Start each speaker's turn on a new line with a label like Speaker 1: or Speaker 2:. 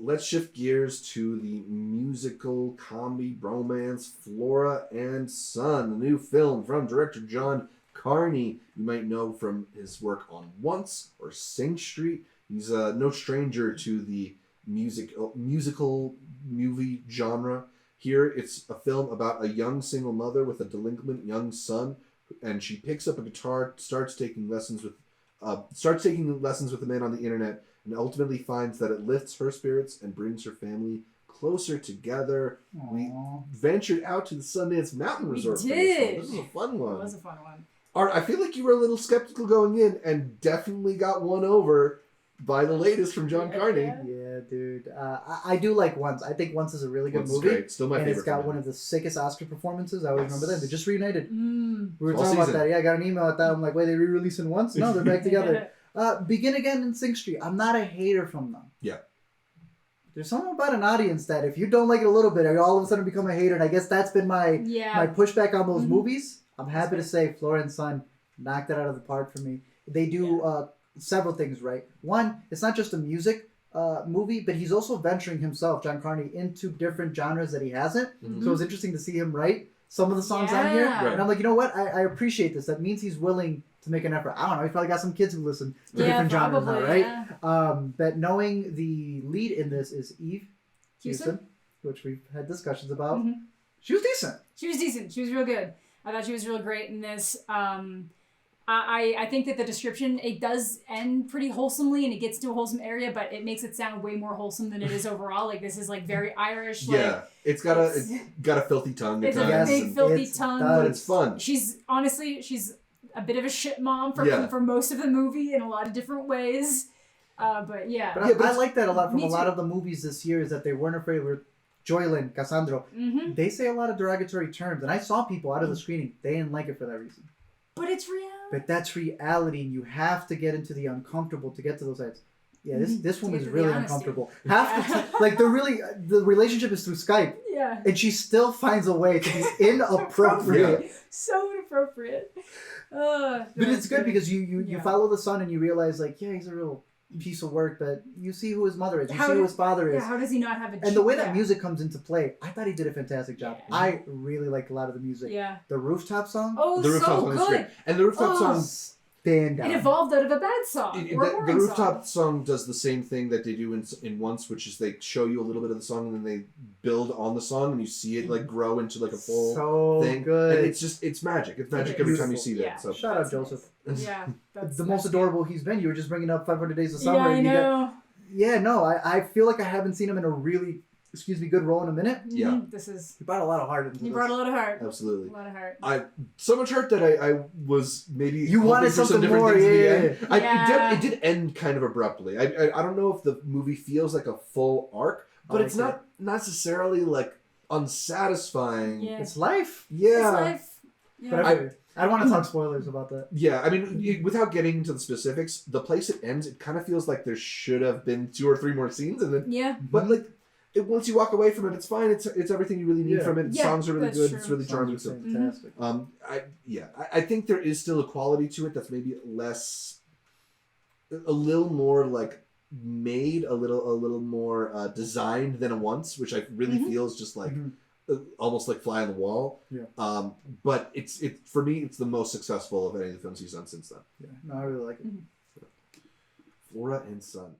Speaker 1: let's shift gears to the musical comedy bromance Flora and Son, the new film from director John Carney. You might know from his work on Once or Sing Street. He's no stranger to the musical movie genre. Here, it's a film about a young single mother with a delinquent young son, and she picks up a guitar, starts taking lessons with a man on the internet, and ultimately finds that it lifts her spirits and brings her family closer together.
Speaker 2: Aww.
Speaker 1: We ventured out to the Sundance Mountain Resort.
Speaker 3: We did.
Speaker 1: This was a fun one.
Speaker 3: It was a fun one.
Speaker 1: Art, I feel like you were a little skeptical going in, and definitely got won over by the latest from John Carney.
Speaker 2: Yeah, dude. I do like Once. I think Once is a really good movie.
Speaker 1: Great. Still my favorite.
Speaker 2: And it's got one of the sickest Oscar performances. I always remember that. They just reunited. We were
Speaker 1: All
Speaker 2: talking about
Speaker 1: season.
Speaker 2: that. Yeah, I got an email at that. I'm like, wait, they re-releasing Once? No, they're back together. Begin Again and Sing Street. I'm not a hater from them.
Speaker 1: Yeah.
Speaker 2: There's something about an audience that if you don't like it a little bit, you all of a sudden become a hater. And I guess that's been my pushback on those movies. I'm happy to say Flora and Son knocked it out of the park for me. They do several things right. One, it's not just a music movie, but he's also venturing himself, John Carney, into different genres that he hasn't. So it was interesting to see him write some of the songs on here.
Speaker 3: Right.
Speaker 2: And I'm like, you know what? I appreciate this. That means he's willing to make an effort. I don't know. He's probably got some kids who listen to different genres now, right?
Speaker 3: Yeah.
Speaker 2: But knowing the lead in this is Eve Hewson, which we've had discussions about. She was decent.
Speaker 3: She was decent. She was real good. I thought she was real great in this. I think that the description, it does end pretty wholesomely and it gets to a wholesome area, but it makes it sound way more wholesome than it is overall. Like, this is like very Irish.
Speaker 1: Yeah,
Speaker 3: like,
Speaker 1: it's got a filthy tongue.
Speaker 3: It's a big filthy tongue.
Speaker 1: But it's fun.
Speaker 3: She's a bit of a shit mom for most of the movie in a lot of different ways. But yeah.
Speaker 2: But I like that a lot from a lot of the movies this year, is that they weren't afraid. We're Joylyn, Cassandro. They say a lot of derogatory terms, and I saw people out of the screening. They didn't like it for that reason.
Speaker 3: But it's reality.
Speaker 2: But that's reality, and you have to get into the uncomfortable to get to those sides. Yeah, this woman is really uncomfortable. The relationship is through Skype.
Speaker 3: Yeah.
Speaker 2: And she still finds a way to be inappropriate.
Speaker 3: So inappropriate.
Speaker 2: But it's good because you follow the son and you realize, like, yeah, he's a real piece of work, but you see who his mother is. You see who his father is.
Speaker 3: Yeah, how does he not have a
Speaker 2: And the way that music comes into play, I thought he did a fantastic job. Yeah. I really liked a lot of the music.
Speaker 3: Yeah.
Speaker 2: The Rooftop song.
Speaker 3: Oh,
Speaker 1: the Rooftop
Speaker 3: so
Speaker 1: song
Speaker 3: good.
Speaker 1: is great. And the Rooftop song...
Speaker 2: Stand out.
Speaker 3: It evolved out of a bad song.
Speaker 1: The Rooftop song does the same thing that they do in Once, which is they show you a little bit of the song and then they build on the song and you see it like grow into like a full thing. Good. And it's magic. It's magic every time you see that. So
Speaker 2: shout out Joseph.
Speaker 3: Nice. Yeah.
Speaker 2: The most adorable he's been. You were just bringing up 500 Days of Summer.
Speaker 3: Yeah, I know.
Speaker 2: I feel like I haven't seen him in a really, good role in a minute.
Speaker 1: Yeah.
Speaker 2: He brought a lot of heart into this.
Speaker 3: He brought a lot of heart.
Speaker 1: Absolutely.
Speaker 3: A lot of heart.
Speaker 1: So much heart that I was maybe
Speaker 2: you wanted something more.
Speaker 1: It did end kind of abruptly. I don't know if the movie feels like a full arc, but it's not necessarily like unsatisfying.
Speaker 3: Yeah.
Speaker 2: It's life.
Speaker 1: Yeah.
Speaker 3: It's life. Yeah.
Speaker 2: But I don't want to talk spoilers about that.
Speaker 1: Yeah, I mean, without getting into the specifics, the place it ends, it kind of feels like there should have been 2 or 3 more scenes, and then but like. Once you walk away from it, it's fine. It's everything you really need from it. The songs are really good. True. It's really charming. So,
Speaker 2: fantastic.
Speaker 1: I think there is still a quality to it that's maybe a little more like made, a little more designed than a Once, which I really feel is just like almost like fly on the wall.
Speaker 2: Yeah.
Speaker 1: But for me, it's the most successful of any of the films he's done since then.
Speaker 2: Yeah. No, I really like it.
Speaker 1: Flora and Son.